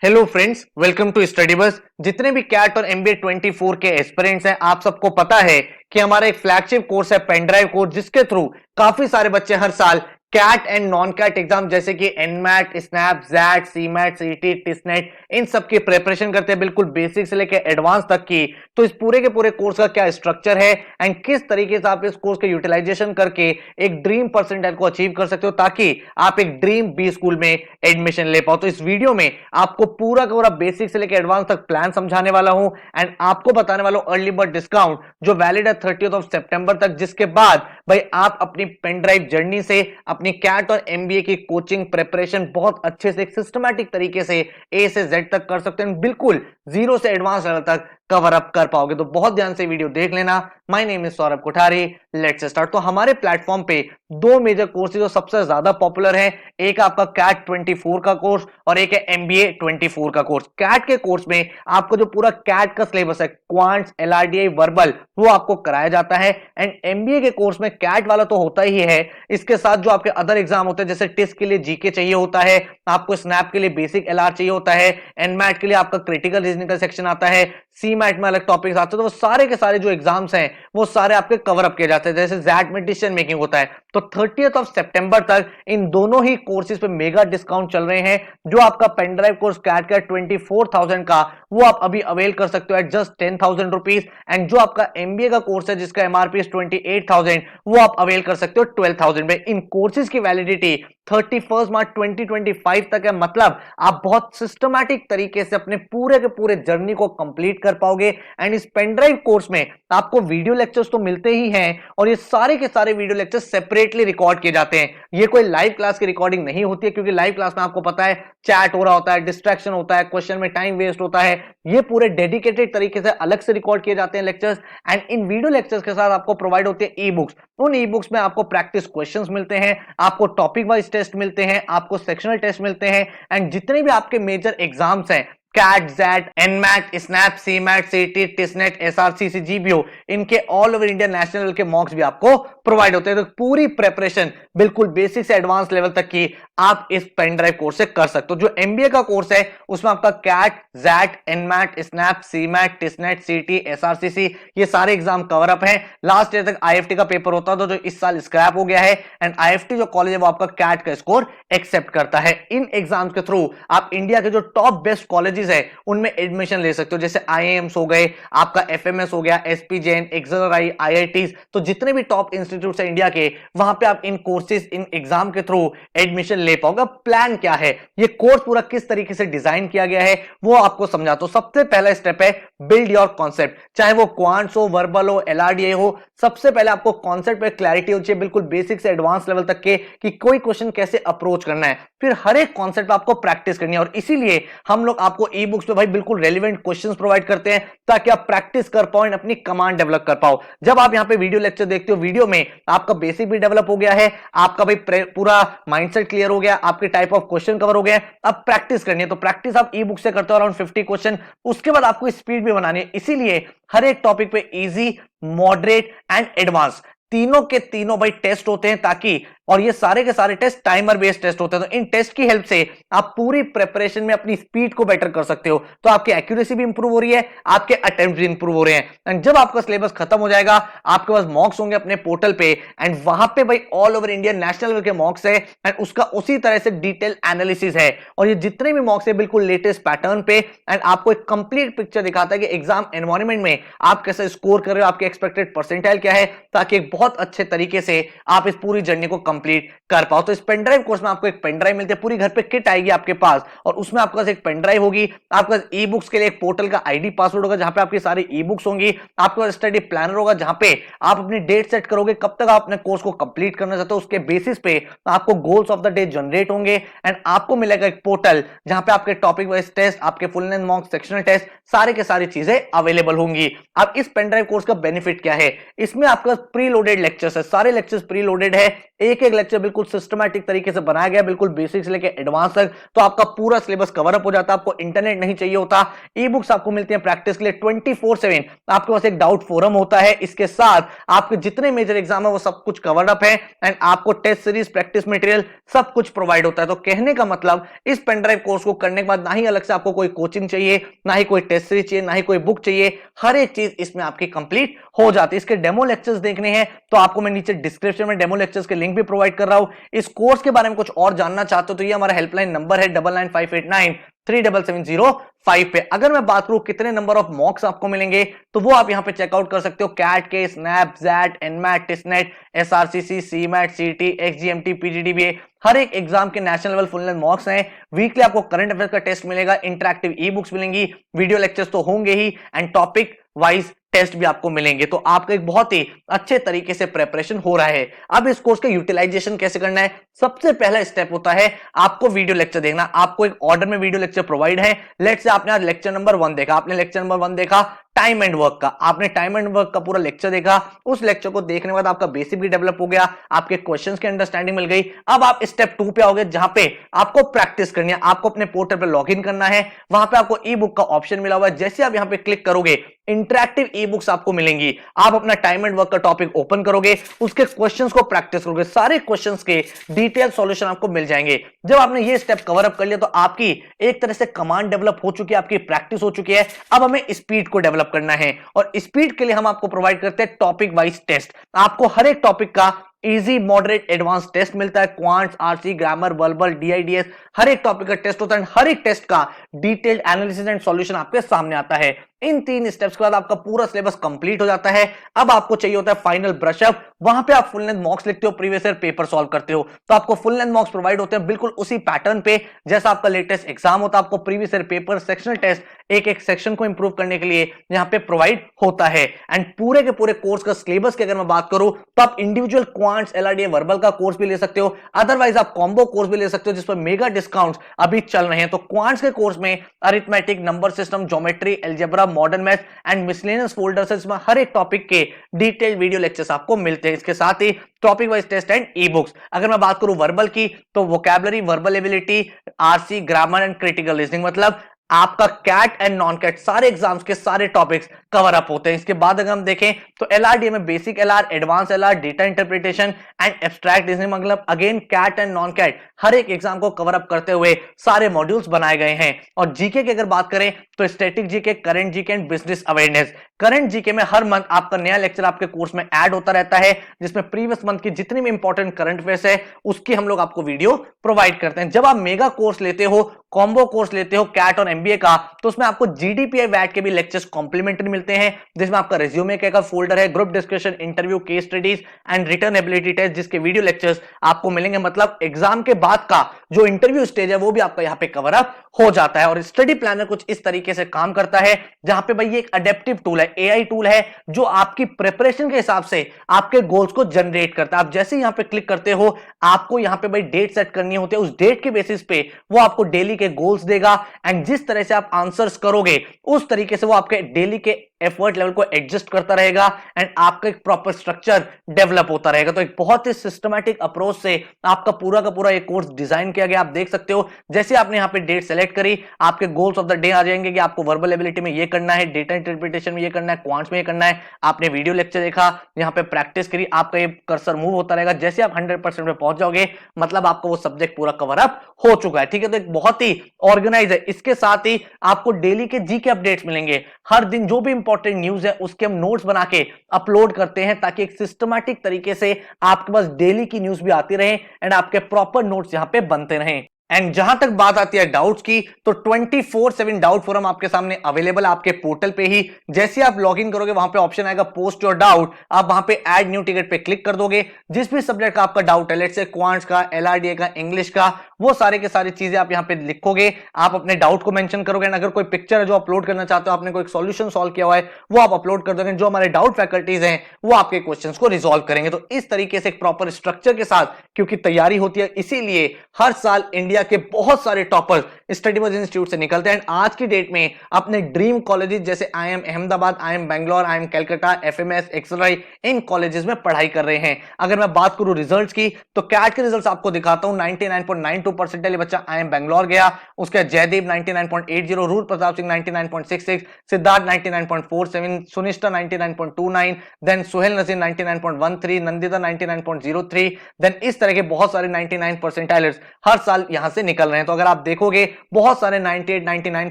Hello friends, welcome to study bus. जितने भी cat और एमबीए 24 के एस्पिरेंट्स हैं, आप सबको पता है कि हमारा एक फ्लैगशिप कोर्स है पेन ड्राइव कोर्स, जिसके थ्रू काफी सारे बच्चे हर साल CAT and non CAT exam जैसे कि NMAT, snap, jet, CMAT, CET, टिसनेट, इन सब की प्रिपरेशन करते हैं, बिल्कुल बेसिक से लेकर एडवांस तक की। तो इस पूरे के पूरे कोर्स का क्या स्ट्रक्चर है एंड किस तरीके से आप इस कोर्स का यूटिलाइजेशन करके एक ड्रीम परसेंटाइल को अचीव कर सकते हो, ताकि आप एक ड्रीम बी स्कूल में एडमिशन ले पाओ। तो इस वीडियो में आपको पूरा का पूरा बेसिक से लेकर एडवांस तक प्लान समझाने वाला हूं एंड आपको बताने वाला हूं अर्ली बर्ड डिस्काउंट जो वैलिड है 30 ऑफ सितंबर तक, जिसके बाद भाई आप अपनी पेन ड्राइव जर्नी से अपनी कैट और एमबीए की कोचिंग प्रिपरेशन बहुत अच्छे से एक सिस्टमैटिक तरीके से ए से जेड तक कर सकते हैं, बिल्कुल जीरो से एडवांस लेवल तक कवर अप कर पाओगे। तो बहुत ध्यान से वीडियो देख लेना। My name is Saurabh Kothari, let's start. तो हमारे प्लेटफॉर्म पे दो मेजर कोर्सेज जो सबसे ज्यादा पॉपुलर है, एक आपका कैट 24 का कोर्स और एक है एमबीए 24 का कोर्स। कैट के कोर्स में आपको जो पूरा कैट का सिलेबस है, क्वांट्स, एलआरडीआई, वर्बल, वो आपको कराया जाता है। एंड एमबीए के कोर्स में कैट वाला तो होता ही है, इसके साथ जो आपके अदर एग्जाम होते हैं, जैसे टिस्ट के लिए जीके चाहिए होता है, आपको स्नैप के लिए बेसिक एलआर चाहिए होता है, एनमैट के लिए आपका क्रिटिकल रीजनिंग का सेक्शन आता है, सी मैट में अलग टॉपिक्स आते हैं। तो वो सारे के सारे जो एग्जाम्स हैं वो सारे आपके कवर अप किए जाते हैं। जैसे जैट में डिसीजन मेकिंग होता है, तो 30 ऑफ सितंबर तक इन दोनों ही कोर्सेज पे मेगा डिस्काउंट चल रहे हैं। जो आपका पेन ड्राइव कोर्स कैट का 24,000 का, वो आप अभी अवेल कर सकते हो एट जस्ट 10,000 रुपीज। एंड जो आपका एमबीए का कोर्स है जिसका एमआरपी 28,000, वो आप अवेल कर सकते हो 12,000 में। इन कोर्सेज की वैलिडिटी 31 मार्च 2025 तक है। मतलब आप बहुत सिस्टमैटिक तरीके से अपने पूरे के पूरे जर्नी को कंप्लीट कर पाओगे। एंड इस पेन ड्राइव कोर्स में आपको वीडियो लेक्चर्स तो मिलते ही हैं, और ये सारे के सारे वीडियो लेक्चर्स सेपरेटली रिकॉर्ड किए जाते हैं। ये कोई लाइव क्लास की रिकॉर्डिंग नहीं होती है, क्योंकि लाइव क्लास में आपको पता है चैट हो रहा होता है, डिस्ट्रैक्शन होता है, क्वेश्चन में टाइम वेस्ट होता है। ये पूरे डेडिकेटेड तरीके से अलग से रिकॉर्ड किए जाते हैं lectures. And in video lectures के साथ आपको प्रोवाइड होती है ई बुक्स। उन ई बुक्स में आपको प्रैक्टिस क्वेश्चंस मिलते हैं, आपको टॉपिक वाइज टेस्ट मिलते हैं, आपको सेक्शनल टेस्ट मिलते हैं। एंड जितने भी आपके मेजर एग्जाम्स हैं, CAT, XAT, NMAT, SNAP, CMAT, CET, TISSNET, SRC, GBO, इनके all over India national level के मॉक्स भी आपको प्रोवाइड होते हैं। तो पूरी प्रिपरेशन बिल्कुल बेसिक से एडवांस लेवल तक की आप इस पेन ड्राइव कोर्स से कर सकते हो। जो एमबीए का कोर्स है उसमें आपका CAT, XAT, NMAT, SNAP, CMAT, TISSNET, CET, SRCC, ये सारे एग्जाम कवर अप हैं। लास्ट ईयर तक आईएफटी का पेपर होता था, जो इस साल स्क्रैप हो गया है। एंड आईएफटी जो कॉलेज है वो आपका कैट का स्कोर एक्सेप्ट करता है। इन एग्जाम्स के थ्रू आप इंडिया के जो टॉप बेस्ट कॉलेजेस है उनमें एडमिशन ले सकते हो, जैसे आईआईएम्स हो गए, आपका एफएमएस हो गया, एसपी जैन, एक्सलराई, आईआईटीज। तो जितने भी टॉप इंस्टीट्यूट्स हैं इंडिया के, वहां पे आप इन कोर्सेज, इन एग्जाम के थ्रू एडमिशन ले पाओगे। प्लान क्या है, ये कोर्स पूरा किस तरीके से डिजाइन किया गया है, वो आपको समझाता हूं। सबसे पहला स्टेप है बिल्ड योर कॉन्सेप्ट। चाहे वो क्वांट्स हो, वर्बल हो, एलआरडीए हो, सबसे पहले आपको कॉन्सेप्ट पे क्लैरिटी होनी चाहिए, बिल्कुल बेसिक से एडवांस लेवल तक के, कि कोई क्वेश्चन कैसे अप्रोच करना है। फिर हर एक कॉन्सेप्ट आपको प्रैक्टिस करनी है, और इसीलिए हम लोग आपको ई बुक्स पे भाई बिल्कुल रेलिवेंट क्वेश्चंस प्रोवाइड करते हैं, ताकि आप प्रैक्टिस कर पाओ, अपनी कमांड डेवलप कर पाओ। जब आप यहां पे वीडियो लेक्चर देखते हो, वीडियो में आपका बेसिक भी डेवलप हो गया है, आपका भाई पूरा माइंडसेट क्लियर हो गया, आपके टाइप ऑफ क्वेश्चन कवर हो गया। अब प्रैक्टिस करनी है, तो प्रैक्टिस आप ई बुक से करते हो अराउंड 50 क्वेश्चन। उसके बाद आपको स्पीड भी बनानी है, इसीलिए हर एक टॉपिक पे इजी, मॉडरेट एंड एडवांस तीनों के तीनों भाई टेस्ट होते हैं, ताकि, और ये सारे के सारे टेस्ट टाइमर बेस्ड टेस्ट होते हैं। तो इन टेस्ट की हेल्प से आप पूरी प्रिपरेशन में अपनी स्पीड को बेटर कर सकते हो। तो आपकी एक्यूरेसी भी इंप्रूव हो रही है, आपके अटेम्प्ट भी इंप्रूव हो रहे हैं। एंड जब आपका सिलेबस खत्म हो जाएगा, आपके पास मॉक्स होंगे अपने पोर्टल पे, एंड वहां पे भाई all over India national level के मॉक्स है, एंड उसका उसी तरह से डिटेल एनालिसिस है। और ये जितने भी मॉक्स है बिल्कुल लेटेस्ट पैटर्न पे, एंड आपको एक कंप्लीट पिक्चर दिखाता है कि एग्जाम एनवायरमेंट में आप कैसे स्कोर कर रहे हो, आपके एक्सपेक्टेड परसेंटाइल क्या है, ताकि एक बहुत अच्छे तरीके से आप इस पूरी जर्नी को कंप्लीट कर पाओ। तो इस पेन ड्राइव कोर्स में आपको एक पेन ड्राइव मिलती है, पूरी घर पे किट आएगी आपके पास, और उसमें आपके पास एक पेन ड्राइव होगी, आपके पास ई बुक्स के लिए एक पोर्टल का आईडी पासवर्ड होगा, जहां पे आपकी सारी ई बुक्स होंगी, आपके पास स्टडी प्लानर होगा, जहां पे आप अपनी डेट सेट करोगे कब तक आप अपने कोर्स को कंप्लीट करना चाहते हो। उसके बेसिस पे आपको goals of the day generate होंगे, एंड आपको मिलेगा एक पोर्टल जहां पे आपके टॉपिक वाइज टेस्ट, आपके full length mock, sectional test, सारे के सारी चीजें अवेलेबल होंगी। अब इस पेन ड्राइव कोर्स का बेनिफिट क्या है, इसमें आपका प्री लोडेड लेक्चर्स है, सारे लेक्चर्स प्री लोडेड है। एक एक लेक्चर बिल्कुल सिस्टमैटिक तरीके से बनाया गया, बिल्कुल बेसिक से लेकर एडवांस तक, तो आपका पूरा सिलेबस कवर अप हो जाता है। आपको इंटरनेट नहीं चाहिए होता, ई बुक्स आपको मिलती हैं प्रैक्टिस के लिए 24/7। आपके पास एक डाउट फोरम होता है, इसके साथ आपके जितने मेजर एग्जाम है वो सब कुछ कवर्ड अप है, एंड आपको टेस्ट सीरीज, प्रैक्टिस मटेरियल सब कुछ प्रोवाइड होता है। तो कहने का मतलब इस पेन ड्राइव कोर्स को करने के बाद ना ही अलग से आपको कोई कोचिंग चाहिए, ना ही कोई टेस्ट सीरीज चाहिए, ना ही कोई बुक चाहिए, हर एक चीज इसमें आपकी कंप्लीट हो जाती है। इसके डेमो लेक्चर्स देखने हैं तो आपको मैं नीचे डिस्क्रिप्शन में डेमो लेक्चर्स के लिंक भी प्रोवाइड कर रहा हूं। इस कोर्स के बारे में कुछ और जानना चाहते हो तो ये हमारा हेल्पलाइन नंबर है 9958937705 पे। अगर मैं बात करूं कितने नंबर ऑफ मॉक्स आपको मिलेंगे तो वो आप यहां पे चेकआउट कर सकते हो। कैट के, SNAP, XAT, NMAT, TISSNET, SRCC, CMAT, CET, XGMT, PGDBA, हर एक एग्जाम के national level full length mocks हैं। वीकली आपको करंट अफेयर्स का टेस्ट मिलेगा, इंटरैक्टिव ई बुक्स मिलेंगी, वीडियो लेक्चर्स तो होंगे ही, एंड टॉपिक वाइज टेस्ट भी आपको मिलेंगे। तो आपका एक बहुत ही अच्छे तरीके से प्रिपरेशन हो रहा है। अब इस कोर्स का यूटिलाइजेशन कैसे करना है, सबसे पहला स्टेप होता है आपको वीडियो लेक्चर देखना। आपको एक ऑर्डर में वीडियो लेक्चर प्रोवाइड है। लेट्स से आपने आज लेक्चर नंबर 1 देखा, आपने लेक्चर नंबर 1 देखा टाइम एंड वर्क का, आपने टाइम एंड वर्क का पूरा लेक्चर देखा। उस लेक्चर को देखने के बाद आपका बेसिक भी डेवलप हो गया, आपके क्वेश्चंस की अंडरस्टैंडिंग मिल गई। अब आप स्टेप 2 पे आओगे जहां पे आपको प्रैक्टिस करनी है। आपको अपने पोर्टल पे लॉगिन करना है, वहां पे आपको ई बुक का ऑप्शन मिला हुआ है। जैसे आप यहां पे क्लिक करोगे इंटरैक्टिव ई बुक्स आपको मिलेंगी। आप अपना टाइम एंड वर्क का टॉपिक ओपन करोगे, उसके क्वेश्चंस को प्रैक्टिस करोगे, सारे क्वेश्चंस के डिटेल सॉल्यूशन आपको मिल जाएंगे। जब आपने ये स्टेप कवर अप कर लिया तो आपकी एक तरह से कमांड डेवलप हो चुकी है, आपकी प्रैक्टिस हो चुकी है। अब हमें स्पीड को डेवलप करना है, और स्पीड के लिए हम आपको प्रोवाइड करते हैं टॉपिक वाइज टेस्ट। आपको हर एक टॉपिक का इजी, मॉडरेट, एडवांस टेस्ट मिलता है। क्वांट्स, आरसी, ग्रामर, वर्बल, डीआईडीएस, हर एक टॉपिक का टेस्ट होता है। हर एक टेस्ट का डिटेल्ड एनालिसिस एंड सॉल्यूशन आपके सामने आता है। इन 3 स्टेप्स के बाद आपका पूरा सिलेबस कंप्लीट हो जाता है। अब आपको चाहिए होता है फाइनल ब्रशअप, वहां पे आप फुल लेंथ मॉक्स लिखते हो, प्रीवियस ईयर पेपर सॉल्व करते हो। तो आपको फुल लेंथ मॉक्स प्रोवाइड होते हैं बिल्कुल उसी पैटर्न पे जैसा आपका लेटेस्ट एग्जाम होता है। आपको previous year paper, sectional test, एक एक सेक्शन को इंप्रूव करने के लिए यहां पे प्रोवाइड होता है। एंड पूरे के पूरे कोर्स का सिलेबस की अगर मैं बात करूं तो आप इंडिविजुअल क्वांट्स, एलआरडीए, वर्बल का कोर्स भी ले सकते हो। अदरवाइज आप कॉम्बो कोर्स भी ले सकते हो जिस पर मेगा डिस्काउंट्स अभी चल रहे हैं। तो क्वांट्स के कोर्स में arithmetic, number system, geometry, algebra, modern math and miscellaneous folders, इसमें हर एक टॉपिक के डिटेल्ड वीडियो लेक्चर्स आपको मिलते हैं। इसके साथ ही topic wise test and e books. अगर मैं बात करूं वर्बल की तो vocabulary, verbal ability, RC, grammar and critical reasoning, मतलब आपका कैट एंड नॉन कैट सारे एग्जाम्स के सारे टॉपिक्स कवर अप होते हैं। इसके बाद अगर हम देखें तो एलआरडीए में basic LR, advanced LR, data interpretation and abstract reasoning, मतलब again CAT and non CAT हर एक एग्जाम को कवर अप करते हुए सारे मॉड्यूल्स बनाए गए हैं। और जीके की अगर बात करें तो static GK, current GK and business awareness. Current GK में हर मंथ आपका नया लेक्चर आपके कोर्स में ऐड होता रहता है, जिसमें प्रीवियस मंथ की जितनी भी इंपॉर्टेंट करंट अफेयर्स है उसकी हम लोग आपको वीडियो प्रोवाइड करते हैं। जब आप मेगा कोर्स लेते हो, कॉम्बो कोर्स लेते हो कैट और एमबीए का, तो उसमें आपको जीडीपीआई वैट के भी लेक्चर्स कॉम्प्लीमेंट्री मिलते हैं, जिसमें आपका रिज्यूमे का फोल्डर है, group discussion, interview, case studies and written ability test, जिसके वीडियो लेक्चर्स आपको मिलेंगे। मतलब एग्जाम के बाद का जो इंटरव्यू स्टेज है वो भी आपका यहाँ पे कवर अप हो जाता है। और स्टडी प्लानर कुछ इस तरीके से काम करता है जहां पे भाई ये एक अडेप्टिव टूल है, एआई टूल है, जो आपकी प्रिपरेशन के हिसाब से आपके गोल्स को जनरेट करता है। आप जैसे यहां पे क्लिक करते हो आपको यहां पे भाई डेट सेट करनी होती है, उस डेट के बेसिस पे वो आपको डेली के गोल्स देगा, एंड जिस तरह से आप आंसर्स करोगे उस तरीके से वो आपके डेली के एफर्ट लेवल को एडजस्ट करता रहेगा, एंड आपका एक प्रॉपर स्ट्रक्चर डेवलप होता रहेगा। तो एक बहुत ही सिस्टमैटिक अप्रोच से आपका पूरा का पूरा एक कोर्स डिजाइन किया गया। आप देख सकते हो जैसे आपने यहाँ पे डेट सेलेक्ट करी, आपके गोल्स ऑफ द डे आ जाएंगे कि आपको वर्बल एबिलिटी में ये करना है, डेटा इंटरप्रिटेशन में ये करना है, क्वांट्स में ये करना है। आपने वीडियो लेक्चर देखा, यहाँ पे प्रैक्टिस करी, आपका ये कर्सर मूव होता रहेगा। जैसे आप 100% पे पहुंच जाओगे मतलब आपको वो सब्जेक्ट पूरा कवर अप हो चुका है। ठीक है, तो एक बहुत ही ऑर्गेनाइज है। इसके साथ ही आपको डेली के जीके अपडेट्स मिलेंगे। हर दिन जो भी इंपॉर्टेंट न्यूज है उसके हम नोट्स बना के अपलोड करते हैं, ताकि एक सिस्टमैटिक तरीके से आपके पास डेली की न्यूज भी आती रहे एंड आपके प्रॉपर नोट्स यहां पे बनते रहें। एंड जहां तक बात आती है डाउट्स की, तो 24/7 डाउट फोरम आपके सामने अवेलेबल है आपके पोर्टल पे ही। जैसे आप लॉग इन करोगे वहां पे ऑप्शन आएगा पोस्ट योर डाउट, आप वहां पे ऐड न्यू टिकट पे क्लिक कर दोगे। जिस भी सब्जेक्ट का आपका डाउट है, लेट्स से क्वांट्स का, एलआरडीए का, इंग्लिश का, वो सारे के सारी चीजें आप यहाँ पे लिखोगे, आप अपने डाउट को मेंशन करोगे, अगर कोई पिक्चर है जो अपलोड करना चाहते हो, आपने कोई सॉल्यूशन सॉल्व किया हुआ है वो आप अपलोड कर दोगे, जो हमारे डाउट फैकल्टीज हैं वो आपके क्वेश्चंस को रिजॉल्व करेंगे। तो इस तरीके से एक प्रॉपर स्ट्रक्चर के साथ क्योंकि तैयारी होती है, इसीलिए हर साल इंडिया के बहुत सारे टॉपर्स स्टडी बज इंस्टीट्यूट से निकलते हैं। आज की डेट में अपने ड्रीम कॉलेजेस जैसे IIM Ahmedabad, IIM Bangalore, IIM Calcutta, FMS, एक्सराई, इन कॉलेजेस में पढ़ाई कर रहे हैं। अगर मैं बात करूं रिजल्ट्स की तो कैट के रिजल्ट्स आपको दिखाता हूं। 99.92 परसेंटाइल बच्चा IIM बैंगलोर गया, उसके जयदीप 99.80, रूल प्रताप सिंह 99.66, सिद्धार्थ 99.47, सुनिष्ठा 99.29, देन सुहेल नजीर 99.13, नंदिता 99.03, देन इस तरह के बहुत सारे 99 परसेंटाइलर्स हर साल यहां से निकल रहे हैं। तो अगर आप देखोगे बहुत सारे 98 99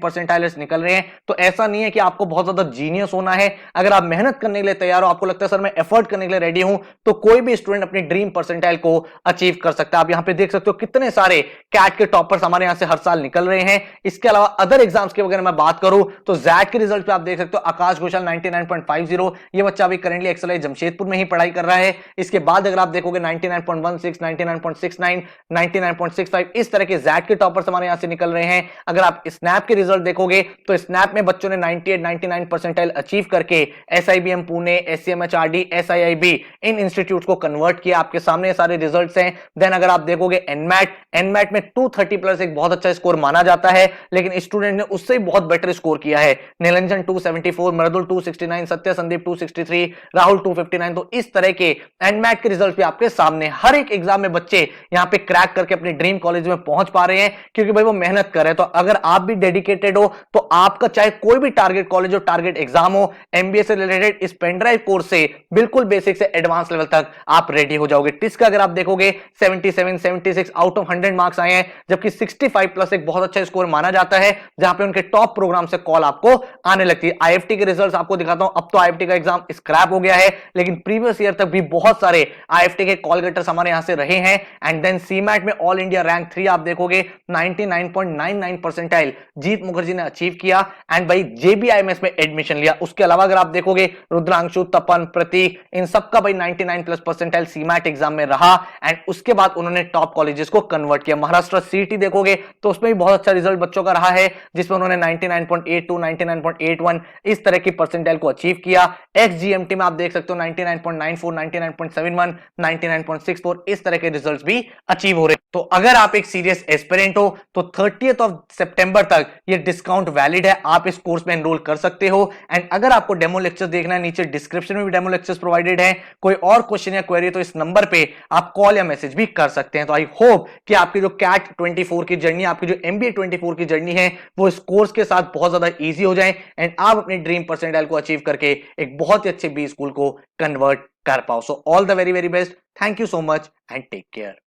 परसेंटाइलर्स निकल रहे हैं, तो ऐसा नहीं है कि आपको बहुत ज्यादा जीनियस होना है। अगर आप मेहनत करने के लिए तैयार हो, आपको लगता है सर मैं एफर्ट करने के लिए रेडी हूं, तो कोई भी स्टूडेंट अपनी ड्रीम परसेंटाइल को अचीव कर सकता है। आप यहां पे देख सकते हो कितने सारे कैट के टॉपर्स हमारे यहां से हर साल निकल रहे हैं। इसके अलावा अदर एग्जाम्स की अगर मैं बात करूं तो जैट के रिजल्ट पे आप देख सकते हो आकाश घोषाल 99.50, ये बच्चा अभी करंटली एक्सएलआई जमशेदपुर में ही पढ़ाई कर रहा है। इसके बाद अगर आप देखोगे 99.16, 99.69, 99.65, इस तरह के जैट के टॉपर्स हमारे यहां से निकल रहे हैं। अगर आप स्नैप के रिजल्ट देखोगे तो स्नैप में बच्चों ने 98 99 परसेंटाइल अचीव करके SIBM पुणे, SCMHRD, SIIB इन इंस्टीट्यूट को कन्वर्ट किया। आपके सामने सारे रिजल्ट्स हैं। देन अगर आप देखोगे एनमैट में 230 प्लस एक बहुत अच्छा स्कोर माना जाता है, लेकिन स्टूडेंट ने उससे बहुत बेटर स्कोर किया है। नीलंजन 274, मृदुल 269, सत्य संदीप 263, राहुल 259। तो इस तरह के एनमैट के रिजल्ट भी आपके सामने। हर एक एग्जाम में बच्चे यहां पे क्रैक करके अपने ड्रीम कॉलेज में पहुंच पा रहे हैं, क्योंकि भाई वो मेहनत कर रहे हैं। तो अगर आप भी डेडिकेटेड हो तो आपका चाहे कोई भी टारगेट कॉलेज हो, टारगेट एग्जाम हो, MBA से रिलेटेड इस पेनड्राइव कोर्स से बिल्कुल बेसिक से एडवांस लेवल तक आप रेडी हो जाओगे। टिस का अगर आप देखोगे 77 76 आउट ऑफ 100 मार्क्स आए हैं, जबकि 65 प्लस एक बहुत अच्छा स्कोर माना जाता है, जहां पे उनके टॉप प्रोग्राम से कॉल आपको आने लगती है। IFT के रिजल्ट्स आपको दिखाता हूं। अब तो IFT का एग्जाम स्क्रैप हो गया है, लेकिन प्रीवियस ईयर तक भी बहुत सारे IFT के कॉल गेटर्स हमारे यहां से रहे हैं। एंड देन सीमैट में ऑल इंडिया रैंक 3 आप देखोगे 99.99 परसेंटाइल जीत मुखर्जी ने अचीव किया, एंड भाई JBIMS में एडमिशन लिया। उसके अलावा अगर आप देखोगे रुद्रांशु, तपन, प्रतीक, इन सबका भाई 99 प्लस परसेंटाइल सीमैट एग्जाम में रहा, एंड उसके बाद उन्होंने टॉप कॉलेजेस को कन्वर्ट किया। महाराष्ट्र CET देखोगे तो उसमें भी बहुत अच्छा रिजल्ट बच्चों का रहा है, जिसमें उन्होंने 99.82 99.81 इस तरह की परसेंटाइल को अचीव किया। XGMT में आप देख सकते हो 99.94 99.71 99.64 इस तरह के रिजल्ट्स भी अचीव हो रहे हैं। तो अगर आप एक सीरियस एस्पिरेंट हो तो 30th ऑफ सितंबर तक ये डिस्काउंट वैलिड है, आप इस कोर्स में एनरोल कर सकते हो। एंड अगर आपको डेमो लेक्चर देखना है, नीचे डिस्क्रिप्शन में भी डेमो लेक्चर्स प्रोवाइडेड है। कोई और क्वेश्चन या क्वेरी तो इस नंबर पे आप कॉल या मैसेज भी कर सकते हैं। तो आई होप कि आपकी जो कैट 24 की जर्नी, आपकी जो MBA 24 की जर्नी है, वो इस कोर्स के साथ बहुत ज्यादा ईजी हो जाए, एंड आप अपनी ड्रीम परसेंटाइल को अचीव करके एक बहुत ही अच्छे बी स्कूल को कन्वर्ट कर पाओ। So all the very very best, thank you so much and take care.